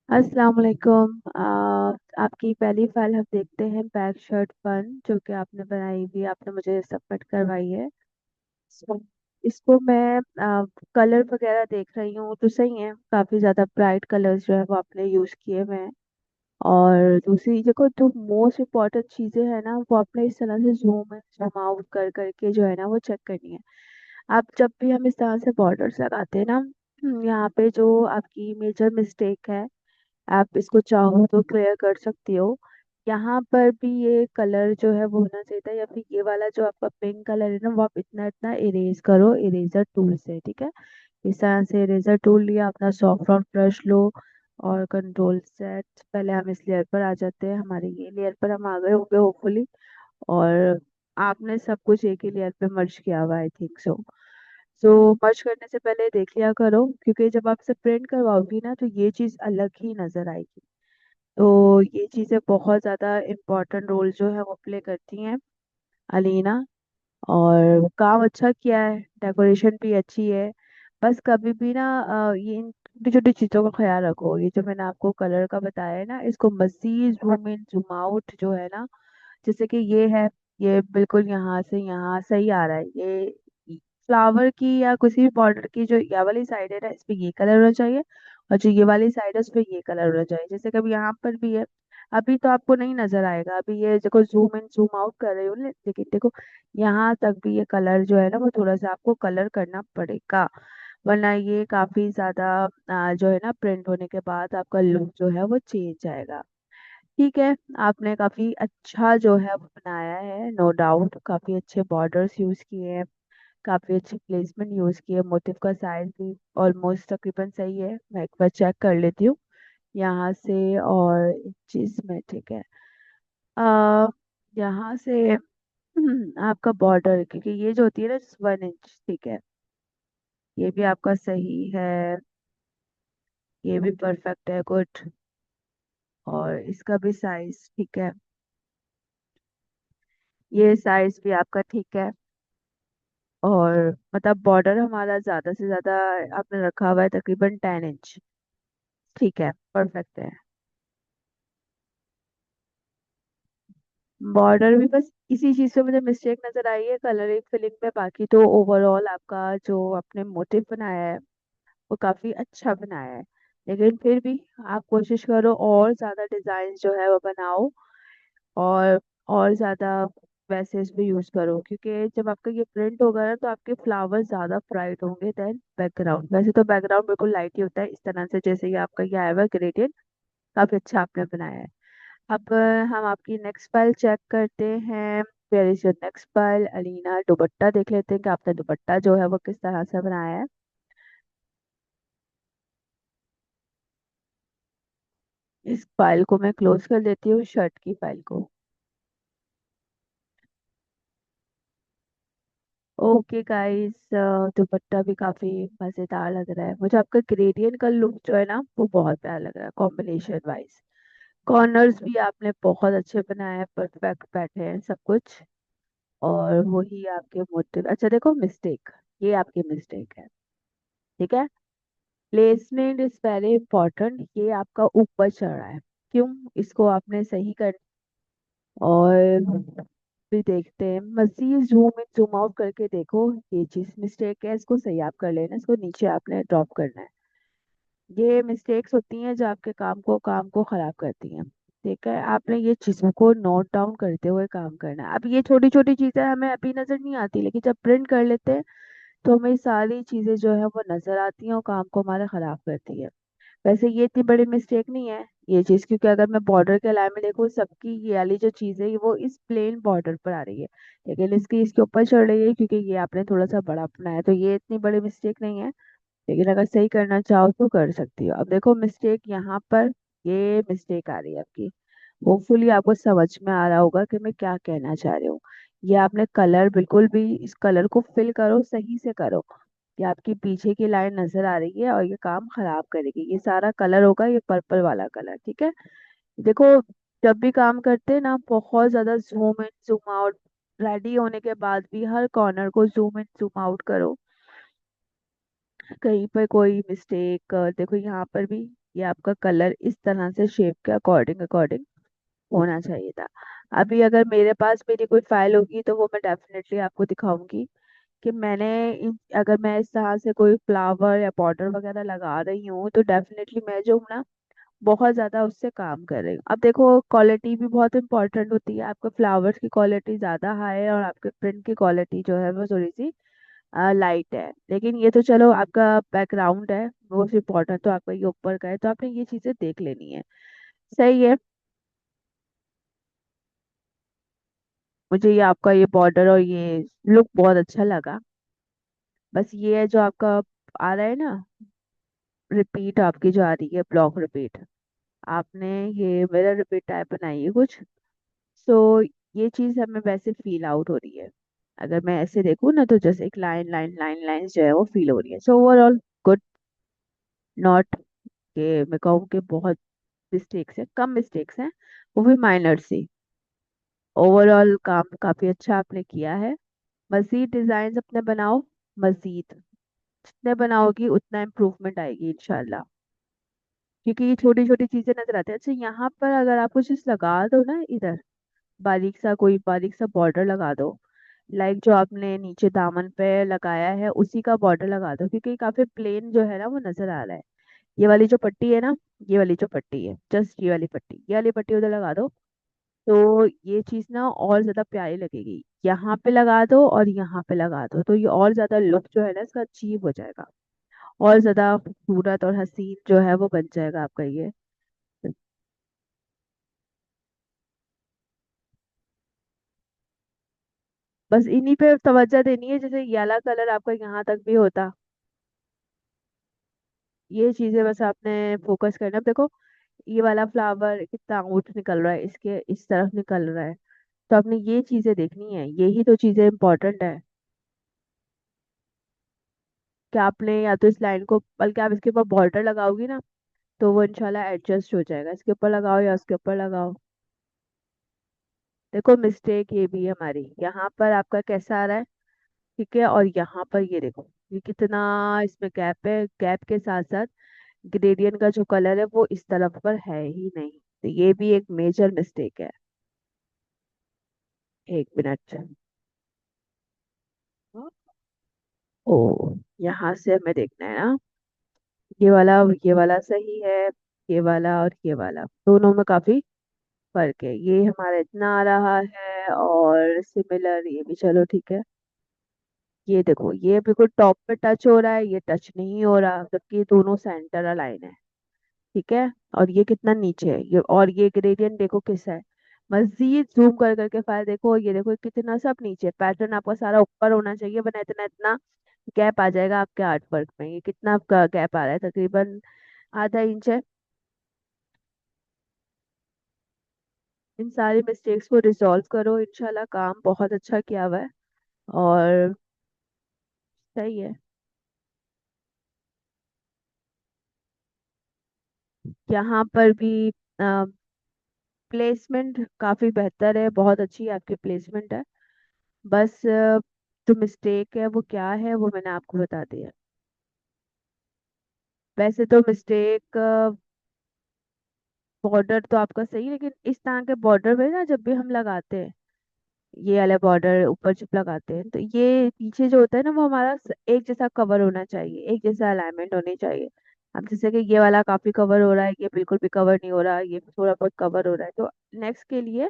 अस्सलाम वालेकुम। आपकी पहली फाइल हम देखते हैं, बैक शर्ट फन जो कि आपने बनाई हुई, आपने मुझे सबमिट करवाई है। So, इसको मैं कलर वगैरह देख रही हूँ तो सही है, काफ़ी ज़्यादा ब्राइट कलर्स जो है वो आपने यूज़ किए हुए हैं। और दूसरी देखो, जो मोस्ट इम्पॉर्टेंट चीज़ें हैं ना, वो आपने इस तरह से जूम इन जूम आउट कर करके जो है ना वो चेक करनी है। आप जब भी हम इस तरह से बॉर्डर्स लगाते हैं ना, यहाँ पे जो आपकी मेजर मिस्टेक है, आप इसको चाहो तो क्लियर कर सकती हो। यहाँ पर भी ये कलर जो है वो होना चाहिए था, या फिर ये वाला जो आपका पिंक कलर है ना, वो आप इतना इतना इरेज करो इरेजर टूल से, ठीक है। इस तरह से इरेजर टूल लिया, अपना सॉफ्ट रॉक ब्रश लो और कंट्रोल सेट। पहले हम इस लेयर पर आ जाते हैं, हमारे ये लेयर पर हम आ गए होंगे होपफुली। और आपने सब कुछ एक ही लेयर पे मर्ज किया हुआ, आई थिंक सो मर्ज करने से पहले देख लिया करो, क्योंकि जब आप से प्रिंट करवाओगी ना तो ये चीज़ अलग ही नजर आएगी। तो ये चीज़ें बहुत ज़्यादा इम्पोर्टेंट रोल जो है वो प्ले करती हैं, अलीना। और काम अच्छा किया है, डेकोरेशन भी अच्छी है। बस कभी भी ना ये इन छोटी छोटी चीज़ों का ख्याल रखो। ये जो मैंने आपको कलर का बताया है ना, इसको मजीद जूम इन जूम आउट जो है ना, जैसे कि ये है, ये बिल्कुल यहाँ से यहाँ सही आ रहा है। ये फ्लावर की या किसी भी बॉर्डर की जो ये वाली साइड है ना, इस पे ये कलर होना चाहिए। और जो ये वाली साइड है उस पे ये कलर होना चाहिए, जैसे कभी यहाँ पर भी है। अभी तो आपको नहीं नजर आएगा, अभी ये देखो जूम इन जूम आउट कर रही हूँ ना, लेकिन देखो यहाँ तक भी ये कलर जो है ना वो थोड़ा सा आपको कलर करना पड़ेगा, वरना ये काफी ज्यादा जो है ना प्रिंट होने के बाद आपका लुक जो है वो चेंज आएगा। ठीक है। आपने काफी अच्छा जो है वो बनाया है, नो डाउट। काफी अच्छे बॉर्डर्स यूज किए हैं, काफी अच्छी प्लेसमेंट यूज की है, मोटिव का साइज भी ऑलमोस्ट तकरीबन सही है। मैं एक बार चेक कर लेती हूँ यहाँ से और इंचज में, ठीक है। आ यहाँ से आपका बॉर्डर, क्योंकि ये जो होती है ना 1 इंच, ठीक है, ये भी आपका सही है, ये भी परफेक्ट है, गुड। और इसका भी साइज ठीक है, ये साइज भी आपका ठीक है। और मतलब बॉर्डर हमारा ज्यादा से ज्यादा आपने रखा हुआ है तकरीबन 10 इंच, ठीक है, परफेक्ट है। बॉर्डर भी बस इसी चीज पे मुझे मिस्टेक नजर आई है, कलरिंग फिलिंग में। बाकी तो ओवरऑल आपका जो आपने मोटिव बनाया है वो काफी अच्छा बनाया है। लेकिन फिर भी आप कोशिश करो और ज्यादा डिजाइन जो है वो बनाओ, और और ज्यादा वैसे इसमें यूज करो, क्योंकि जब आपका ये प्रिंट होगा ना तो आपके फ्लावर ज्यादा ब्राइट होंगे देन बैकग्राउंड। वैसे तो बैकग्राउंड बिल्कुल लाइट ही होता है, इस तरह से जैसे ये आपका ये आया हुआ ग्रेडियंट काफी अच्छा आपने बनाया है। अब हम आपकी नेक्स्ट फाइल चेक करते हैं। Where is your next file Alina? Dupatta देख लेते हैं कि आपने दुपट्टा जो है वो किस तरह से बनाया है। इस फाइल को मैं क्लोज कर देती हूँ, शर्ट की फाइल को। ओके गाइस, दुपट्टा भी काफी मजेदार लग रहा है मुझे। आपका ग्रेडियंट का लुक जो है ना वो बहुत प्यारा लग रहा है कॉम्बिनेशन वाइज। कॉर्नर्स भी आपने बहुत अच्छे बनाए हैं, परफेक्ट बैठे हैं सब कुछ। और वही आपके मोटिव, अच्छा देखो मिस्टेक, ये आपकी मिस्टेक है, ठीक है। प्लेसमेंट इज वेरी इंपॉर्टेंट, ये आपका ऊपर चढ़ रहा है, क्यों? इसको आपने सही कर। और भी देखते हैं, मजीद जूम इन जूम आउट करके देखो, ये चीज मिस्टेक है, इसको सही आप कर लेना, इसको नीचे आपने ड्रॉप करना है। ये मिस्टेक्स होती हैं जो आपके काम को खराब करती हैं, ठीक है। आपने ये चीजों को नोट डाउन करते हुए काम करना है। अब ये छोटी छोटी चीजें हमें अभी नजर नहीं आती, लेकिन जब प्रिंट कर लेते हैं तो हमें सारी चीजें जो है वो नजर आती हैं और काम को हमारा खराब करती है। वैसे ये इतनी बड़ी मिस्टेक नहीं है ये चीज, क्योंकि अगर मैं बॉर्डर के अलावा में देखूँ, सबकी ये वाली जो चीज है वो इस प्लेन बॉर्डर पर आ रही है, लेकिन इसकी इसके ऊपर चढ़ रही है क्योंकि ये आपने थोड़ा सा बड़ा बनाया है। तो ये इतनी बड़ी मिस्टेक नहीं है, लेकिन अगर सही करना चाहो तो कर सकती हो। अब देखो मिस्टेक यहाँ पर, ये मिस्टेक आ रही है आपकी। होपफुली आपको समझ में आ रहा होगा कि मैं क्या कहना चाह रही हूँ। ये आपने कलर बिल्कुल भी, इस कलर को फिल करो, सही से करो। ये आपकी पीछे की लाइन नजर आ रही है और ये काम खराब करेगी। ये सारा कलर होगा ये पर्पल वाला कलर, ठीक है। देखो, जब भी काम करते हैं ना, बहुत ज्यादा zoom in zoom out, ready होने के बाद भी हर कॉर्नर को जूम इन जूम आउट करो, कहीं पर कोई मिस्टेक। देखो यहाँ पर भी ये आपका कलर इस तरह से शेप के अकॉर्डिंग अकॉर्डिंग होना चाहिए था। अभी अगर मेरे पास मेरी कोई फाइल होगी तो वो मैं डेफिनेटली आपको दिखाऊंगी कि मैंने अगर मैं इस तरह से कोई फ्लावर या बॉर्डर वगैरह लगा रही हूँ तो डेफिनेटली मैं जो हूँ ना बहुत ज्यादा उससे काम कर रही हूँ। अब देखो क्वालिटी भी बहुत इंपॉर्टेंट होती है, आपके फ्लावर्स की क्वालिटी ज्यादा हाई है और आपके प्रिंट की क्वालिटी जो है वो थोड़ी सी लाइट है, लेकिन ये तो चलो आपका बैकग्राउंड है, मोस्ट इम्पोर्टेंट तो आपका ये ऊपर का है, तो आपने ये चीजें देख लेनी है। सही है। मुझे ये आपका ये बॉर्डर और ये लुक बहुत अच्छा लगा। बस ये है जो आपका आ रहा है ना, रिपीट आपकी जो आ रही है ब्लॉक रिपीट, आपने ये मिरर रिपीट टाइप बनाई है कुछ। सो ये चीज हमें वैसे फील आउट हो रही है। अगर मैं ऐसे देखूँ ना तो जैसे एक लाइन लाइन लाइन लाइन जो है वो फील हो रही है। सो ओवरऑल गुड, नॉट के मैं कहूँ कि बहुत मिस्टेक्स है, कम मिस्टेक्स हैं, वो भी माइनर सी। ओवरऑल काम काफी अच्छा आपने किया है। मजीद डिजाइन अपने बनाओ, मजीद जितने बनाओगी उतना इम्प्रूवमेंट आएगी इंशाल्लाह। क्योंकि ये छोटी छोटी चीजें नजर आती है। अच्छा यहाँ पर अगर आप कुछ इस लगा दो ना इधर, बारीक सा कोई बारीक सा बॉर्डर लगा दो, लाइक जो आपने नीचे दामन पे लगाया है उसी का बॉर्डर लगा दो, क्योंकि काफी प्लेन जो है ना वो नजर आ रहा है। ये वाली जो पट्टी है ना, ये वाली जो पट्टी है, जस्ट ये वाली पट्टी, ये वाली पट्टी उधर लगा दो, तो ये चीज ना और ज्यादा प्यारी लगेगी। यहाँ पे लगा दो और यहाँ पे लगा दो, तो ये और ज्यादा लुक जो है ना इसका अचीव हो जाएगा, और ज्यादा खूबसूरत और हसीन जो है वो बन जाएगा आपका ये। बस इन्हीं पे तवज्जो देनी है, जैसे ये वाला कलर आपका यहाँ तक भी होता, ये चीजें बस आपने फोकस करना। अब देखो ये वाला फ्लावर कितना आउट निकल रहा है, इसके इस तरफ निकल रहा है, तो आपने ये चीजें देखनी है, यही तो चीजें इंपॉर्टेंट है। कि आपने या तो इस लाइन को, बल्कि आप इसके ऊपर बॉर्डर लगाओगी ना तो वो इंशाल्लाह एडजस्ट हो जाएगा, इसके ऊपर लगाओ या उसके ऊपर लगाओ। देखो मिस्टेक ये भी है हमारी, यहाँ पर आपका कैसा आ रहा है, ठीक है, और यहाँ पर ये देखो ये कितना इसमें गैप है, गैप के साथ साथ ग्रेडियंट का जो कलर है वो इस तरफ पर है ही नहीं, तो ये भी एक मेजर मिस्टेक है। एक मिनट। ओ, यहाँ से हमें देखना है ना, ये वाला सही है, ये वाला और ये वाला दोनों में काफी फर्क है, ये हमारा इतना आ रहा है और सिमिलर ये भी, चलो ठीक है। ये देखो ये बिल्कुल टॉप पे टच हो रहा है, ये टच नहीं हो रहा, जबकि ये दोनों सेंटर अलाइन है, ठीक है। और ये कितना नीचे है ये, और ये ग्रेडियंट देखो किस है। मजीद जूम कर करके फाइल देखो, ये देखो कितना सब नीचे, पैटर्न आपका सारा ऊपर होना चाहिए, वरना इतना इतना गैप आ जाएगा आपके आर्ट वर्क में। ये कितना आपका गैप आ रहा है, तकरीबन आधा इंच है। इन सारी मिस्टेक्स को रिजॉल्व करो, इंशाल्लाह काम बहुत अच्छा किया हुआ है और सही है। यहाँ पर भी प्लेसमेंट काफी बेहतर है, बहुत अच्छी आपकी प्लेसमेंट है। बस जो मिस्टेक है वो क्या है वो मैंने आपको बता दिया। वैसे तो मिस्टेक, बॉर्डर तो आपका सही है, लेकिन इस तरह के बॉर्डर में ना जब भी हम लगाते हैं, ये वाला बॉर्डर ऊपर जब लगाते हैं तो ये पीछे जो होता है ना वो हमारा एक जैसा कवर होना चाहिए, एक जैसा अलाइनमेंट होनी चाहिए। अब जैसे कि ये वाला काफी कवर हो रहा है, ये बिल्कुल भी कवर नहीं हो रहा, ये थोड़ा बहुत कवर हो रहा है, तो नेक्स्ट के लिए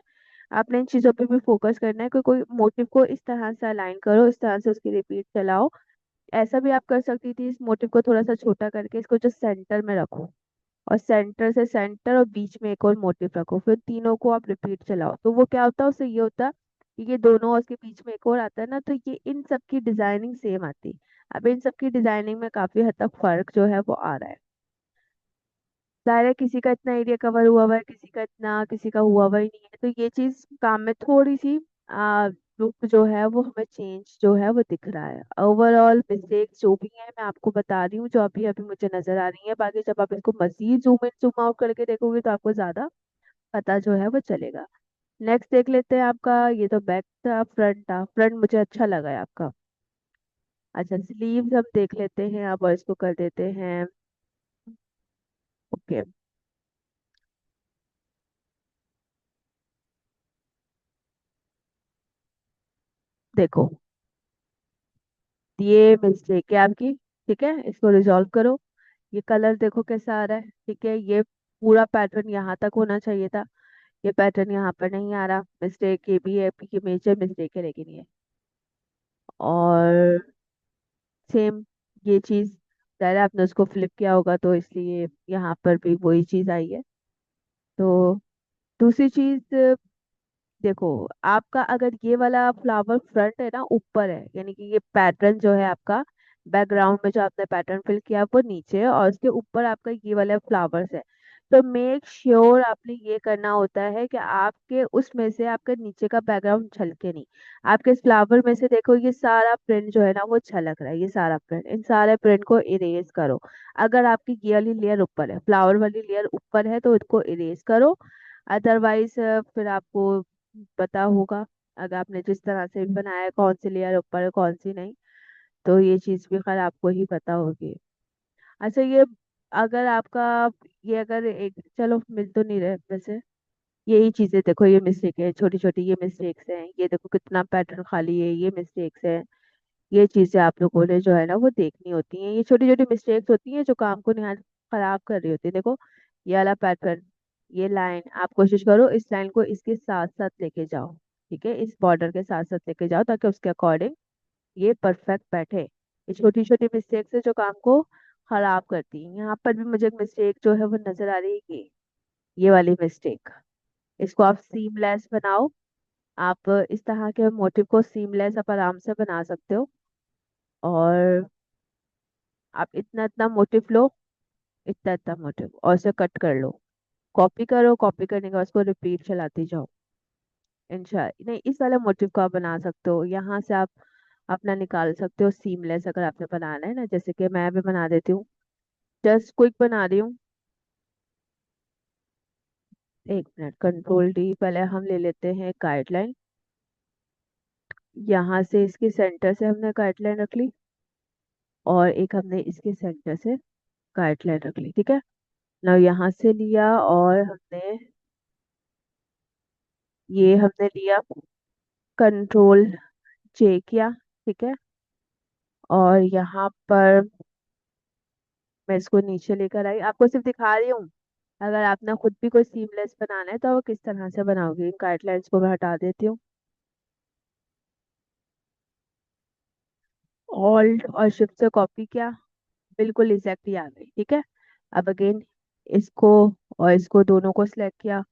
आपने इन चीजों पे भी फोकस करना है कि कोई मोटिव को इस तरह से अलाइन करो, इस तरह से उसकी रिपीट चलाओ। ऐसा भी आप कर सकती थी, इस मोटिव को थोड़ा सा छोटा करके इसको जो सेंटर में रखो, और सेंटर से सेंटर और बीच में एक और मोटिव रखो, फिर तीनों को आप रिपीट चलाओ, तो वो क्या होता है, उससे ये होता है कि ये दोनों और उसके बीच में एक और आता है ना, तो ये इन सब की डिजाइनिंग सेम आती। अब इन सब की डिजाइनिंग में काफी हद तक फर्क जो है वो आ रहा है। जाहिर है किसी का इतना एरिया कवर हुआ हुआ है, किसी का इतना, किसी का हुआ हुआ ही नहीं है, तो ये चीज काम में थोड़ी सी लुक जो है वो हमें चेंज जो है वो दिख रहा है। ओवरऑल मिस्टेक्स जो भी है मैं आपको बता रही हूँ, जो अभी अभी मुझे नजर आ रही है, बाकी जब आप इसको मजीद जूम इन जूम आउट करके देखोगे तो आपको ज्यादा पता जो है वो चलेगा। नेक्स्ट देख लेते हैं आपका, ये तो बैक था, फ्रंट था, फ्रंट मुझे अच्छा लगा है आपका। अच्छा स्लीव्स हम देख लेते हैं, अब और इसको कर देते हैं ओके, देखो ये मिस्टेक है आपकी। ठीक है, इसको रिजॉल्व करो। ये कलर देखो कैसा आ रहा है। ठीक है, ये पूरा पैटर्न यहाँ तक होना चाहिए था, ये पैटर्न यहाँ पर नहीं आ रहा। मिस्टेक ये भी है कि मेजर मिस्टेक है, लेकिन ये और सेम ये चीज पहले आपने उसको फ्लिप किया होगा, तो इसलिए यहाँ पर भी वही चीज आई है। तो दूसरी चीज देखो, आपका अगर ये वाला फ्लावर फ्रंट है ना ऊपर है, यानी कि ये पैटर्न जो है आपका बैकग्राउंड में जो आपने पैटर्न फिल किया वो नीचे है, और उसके ऊपर आपका ये वाला फ्लावर्स है। तो मेक श्योर आपने ये करना होता है कि आपके उसमें से आपका नीचे का बैकग्राउंड झलके नहीं। आपके इस फ्लावर में से देखो, ये सारा प्रिंट जो है ना वो झलक रहा है, ये सारा प्रिंट, इन सारे प्रिंट को इरेज करो। अगर आपकी ये वाली लेयर ऊपर है, फ्लावर वाली लेयर ऊपर है, तो इसको इरेज करो। अदरवाइज फिर आपको पता होगा, अगर आपने जिस तरह से भी बनाया है कौन सी लेयर ऊपर है कौन सी नहीं, तो ये चीज भी खैर आपको ही पता होगी। अच्छा, ये अगर आपका ये अगर एक चलो मिल तो नहीं रहे वैसे, यही चीजें देखो, ये मिस्टेक है, छोटी छोटी ये मिस्टेक्स हैं, ये देखो कितना पैटर्न खाली है, ये मिस्टेक्स है। ये चीजें आप लोगों ने जो है ना वो देखनी होती हैं, ये छोटी छोटी मिस्टेक्स होती हैं जो काम को निहायत खराब कर रही होती है। देखो ये वाला पैटर्न, ये लाइन, आप कोशिश करो इस लाइन को इसके साथ साथ लेके जाओ। ठीक है, इस बॉर्डर के साथ साथ लेके जाओ ताकि उसके अकॉर्डिंग ये परफेक्ट बैठे। ये छोटी छोटी मिस्टेक्स है जो काम को खराब करती है। यहाँ पर भी मुझे एक मिस्टेक जो है वो नजर आ रही है, ये वाली मिस्टेक। इसको आप सीमलेस बनाओ। आप इस तरह के मोटिव को सीमलेस आप आराम से बना सकते हो। और आप इतना इतना मोटिव लो, इतना इतना मोटिव, और उसे कट कर लो। कॉपी करो, कॉपी करने के बाद उसको रिपीट चलाती जाओ। इंशा नहीं, इस वाले मोटिव को आप बना सकते हो, यहाँ से आप अपना निकाल सकते हो सीमलेस, अगर आपने बनाना है ना, जैसे कि मैं भी बना देती हूँ, जस्ट क्विक बना रही हूँ। एक मिनट, कंट्रोल डी, पहले हम ले लेते हैं गाइडलाइन। यहाँ से इसके सेंटर से हमने गाइडलाइन रख ली, और एक हमने इसके सेंटर से गाइडलाइन रख ली। ठीक है, ना यहाँ से लिया और हमने ये हमने लिया, कंट्रोल जे किया। ठीक है, और यहाँ पर मैं इसको नीचे लेकर आई, आपको सिर्फ दिखा रही हूँ। अगर आपने खुद भी कोई सीमलेस बनाना है तो वो किस तरह से बनाओगे, गाइडलाइंस को मैं हटा देती हूँ। ऑल्ट और शिफ्ट से कॉपी किया, बिल्कुल एग्जैक्टली आ गई। ठीक है, अब अगेन इसको और इसको दोनों को सिलेक्ट किया,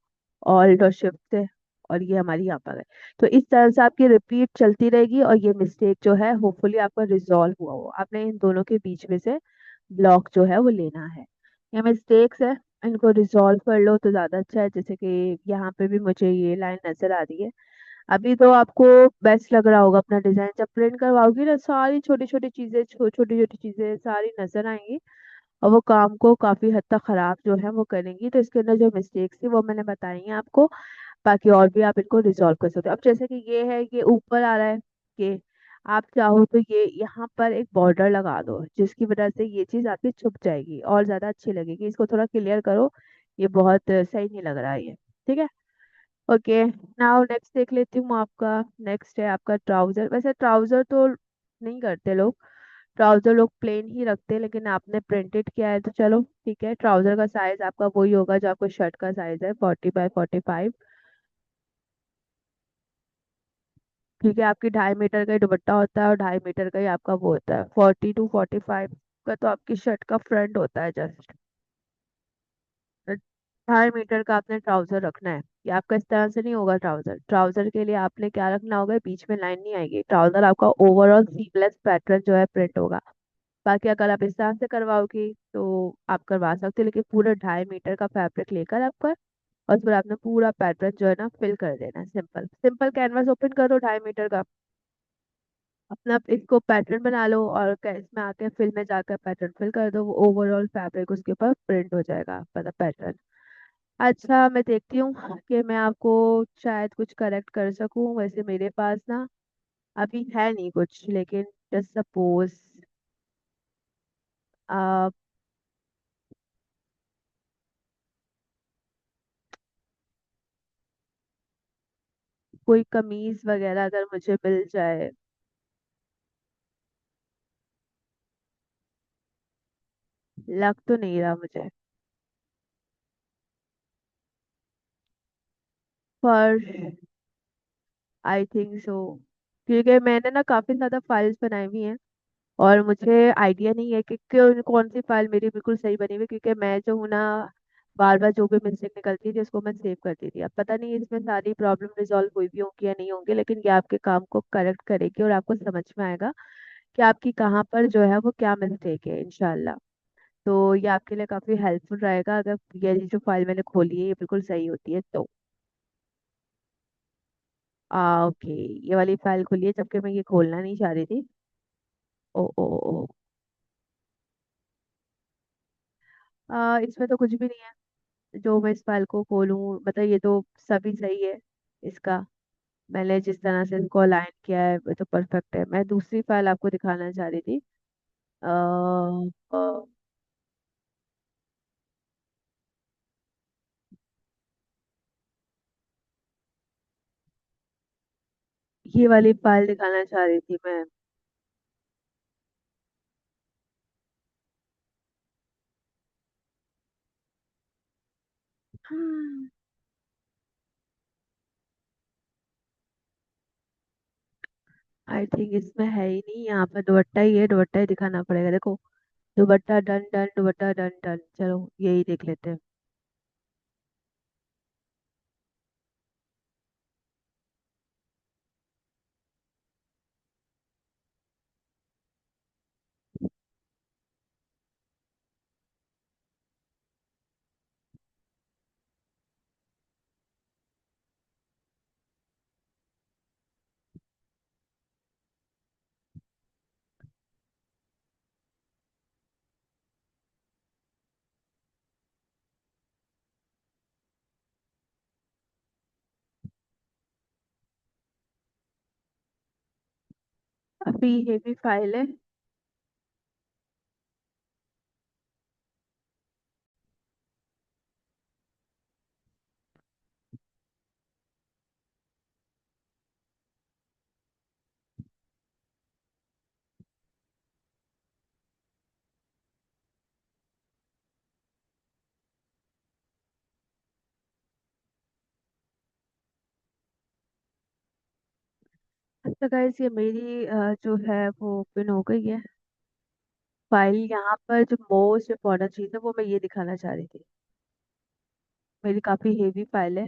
ऑल्ट और शिफ्ट से, और ये हमारी यहाँ पर है। तो इस तरह से आपकी रिपीट चलती रहेगी, और ये मिस्टेक जो है होपफुली आपका रिजॉल्व हुआ हो। आपने इन दोनों के बीच में से ब्लॉक जो है वो लेना है। ये मिस्टेक्स है, इनको रिजॉल्व कर लो तो ज्यादा अच्छा है। जैसे कि यहाँ पे भी मुझे ये लाइन नजर आ रही है। अभी तो आपको बेस्ट लग रहा होगा अपना डिजाइन, जब प्रिंट करवाओगी ना सारी छोटी छोटी चीजें, छोटी छोटी चीजें सारी नजर आएंगी, और वो काम को काफी हद तक खराब जो है वो करेंगी। तो इसके अंदर जो मिस्टेक्स थी वो मैंने बताई हैं आपको, बाकी और भी आप इनको रिजॉल्व कर सकते हो। अब जैसे कि ये है, ये ऊपर आ रहा है, कि आप चाहो तो ये यहाँ पर एक बॉर्डर लगा दो, जिसकी वजह से ये चीज आपकी छुप जाएगी और ज्यादा अच्छी लगेगी। इसको थोड़ा क्लियर करो, ये बहुत सही नहीं लग रहा है ये। ठीक है, ओके। नाउ नेक्स्ट देख लेती हूँ आपका। नेक्स्ट है आपका ट्राउजर। वैसे ट्राउजर तो नहीं करते लोग, ट्राउजर लोग प्लेन ही रखते हैं, लेकिन आपने प्रिंटेड किया है तो चलो ठीक है। ट्राउजर का साइज आपका वही होगा जो आपको शर्ट का साइज है, 40 बाय 45। ठीक है, आपकी 2.5 मीटर का ही दुपट्टा होता है, और 2.5 मीटर का ही आपका वो होता है, 40 to 45 का तो आपकी शर्ट का फ्रंट होता है जस्ट। 2.5 मीटर का आपने ट्राउजर रखना है। ये आपका इस तरह से नहीं होगा। ट्राउजर, ट्राउजर के लिए आपने क्या रखना होगा, बीच में लाइन नहीं आएगी। ट्राउजर आपका ओवरऑल सीमलेस पैटर्न जो है प्रिंट होगा। बाकी अगर आप इस तरह से करवाओगी तो आप करवा सकते हो, लेकिन पूरा 2.5 मीटर का फैब्रिक लेकर आपका, और उस पर आपने पूरा पैटर्न जो है ना फिल कर देना है। सिंपल सिंपल कैनवास ओपन करो 2.5 मीटर का, अपना इसको पैटर्न बना लो, और इसमें आके फिल में जाकर पैटर्न फिल कर दो, वो ओवरऑल फैब्रिक उसके ऊपर प्रिंट हो जाएगा मतलब पैटर्न। अच्छा, मैं देखती हूँ कि मैं आपको शायद कुछ करेक्ट कर सकूं। वैसे मेरे पास ना अभी है नहीं कुछ, लेकिन जस्ट सपोज कोई कमीज वगैरह अगर मुझे मिल जाए। लग तो नहीं रहा मुझे। पर आई थिंक सो, क्योंकि मैंने ना काफी ज्यादा फाइल्स बनाई हुई हैं और मुझे आइडिया नहीं है कि कौन सी फाइल मेरी बिल्कुल सही बनी हुई है, क्योंकि मैं जो हूँ ना, बार बार जो भी मिस्टेक निकलती थी उसको मैं सेव करती थी। अब पता नहीं इसमें सारी प्रॉब्लम रिजॉल्व हुई भी होंगी या नहीं होंगी, लेकिन ये आपके काम को करेक्ट करेगी और आपको समझ में आएगा कि आपकी कहाँ पर जो है वो क्या मिस्टेक है, इंशाल्लाह। तो ये आपके लिए काफी हेल्पफुल रहेगा अगर ये जो फाइल मैंने खोली है ये बिल्कुल सही होती है तो। ओके, ये वाली फाइल खोली है जबकि मैं ये खोलना नहीं चाह रही थी। ओ ओ ओ। इसमें तो कुछ भी नहीं है जो मैं इस फाइल को खोलूं, मतलब ये तो सभी सही है इसका। मैंने जिस तरह से इसको अलाइन किया है वो तो परफेक्ट है। मैं दूसरी फाइल आपको दिखाना चाह रही थी। अ, अ, ये वाली फाइल दिखाना चाह रही थी मैं। आई थिंक इसमें है ही नहीं, यहाँ पर दुपट्टा ही है, दुपट्टा ही दिखाना पड़ेगा। देखो, दुपट्टा डन डन, दुपट्टा डन डन, चलो यही देख लेते हैं। अभी ये भी फाइल है। अच्छा गाइस, ये मेरी जो है वो ओपन हो गई है फाइल। यहाँ पर जो मोस्ट इम्पोर्टेंट चीज़ है वो मैं ये दिखाना चाह रही थी। मेरी काफी हेवी फाइल है।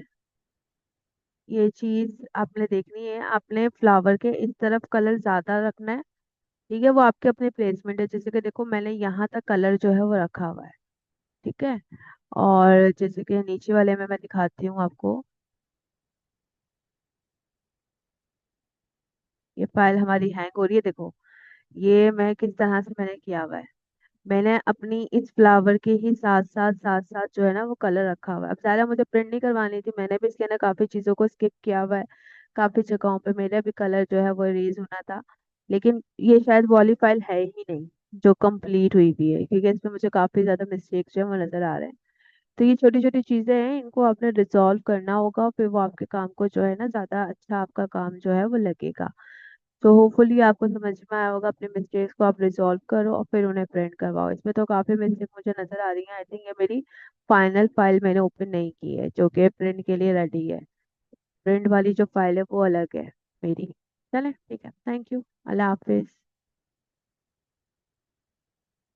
ये चीज आपने देखनी है, आपने फ्लावर के इस तरफ कलर ज्यादा रखना है। ठीक है, वो आपके अपने प्लेसमेंट है। जैसे कि देखो, मैंने यहाँ तक कलर जो है वो रखा हुआ है। ठीक है। और जैसे कि नीचे वाले में मैं दिखाती हूँ आपको। ये फाइल हमारी हैंग हो रही है, देखो। ये मैं किस तरह से मैंने किया हुआ है। मैंने अपनी इस फ्लावर के ही साथ साथ जो है ना वो कलर रखा हुआ है। अब सारा मुझे प्रिंट नहीं करवानी थी, मैंने भी इसके ना काफी चीजों को स्किप किया हुआ है। काफी जगहों पे मेरा भी कलर जो है वो इरेज होना था। लेकिन ये शायद वाली फाइल है ही नहीं जो कंप्लीट हुई भी है, क्योंकि इसमें मुझे काफी ज्यादा मिस्टेक जो है वो नजर आ रहे हैं। तो ये छोटी छोटी चीजें हैं, इनको आपने रिजॉल्व करना होगा, फिर वो आपके काम को जो है ना ज्यादा अच्छा आपका काम जो है वो लगेगा। तो होपफुली आपको समझ में आया होगा। अपने मिस्टेक्स को आप रिजॉल्व करो और फिर उन्हें प्रिंट करवाओ। इसमें तो काफी मिस्टेक मुझे नजर आ रही है। आई थिंक ये मेरी फाइनल फाइल मैंने ओपन नहीं की है जो कि प्रिंट के लिए रेडी है। प्रिंट वाली जो फाइल है वो अलग है मेरी। चले ठीक है, थैंक यू, अल्लाह हाफिज।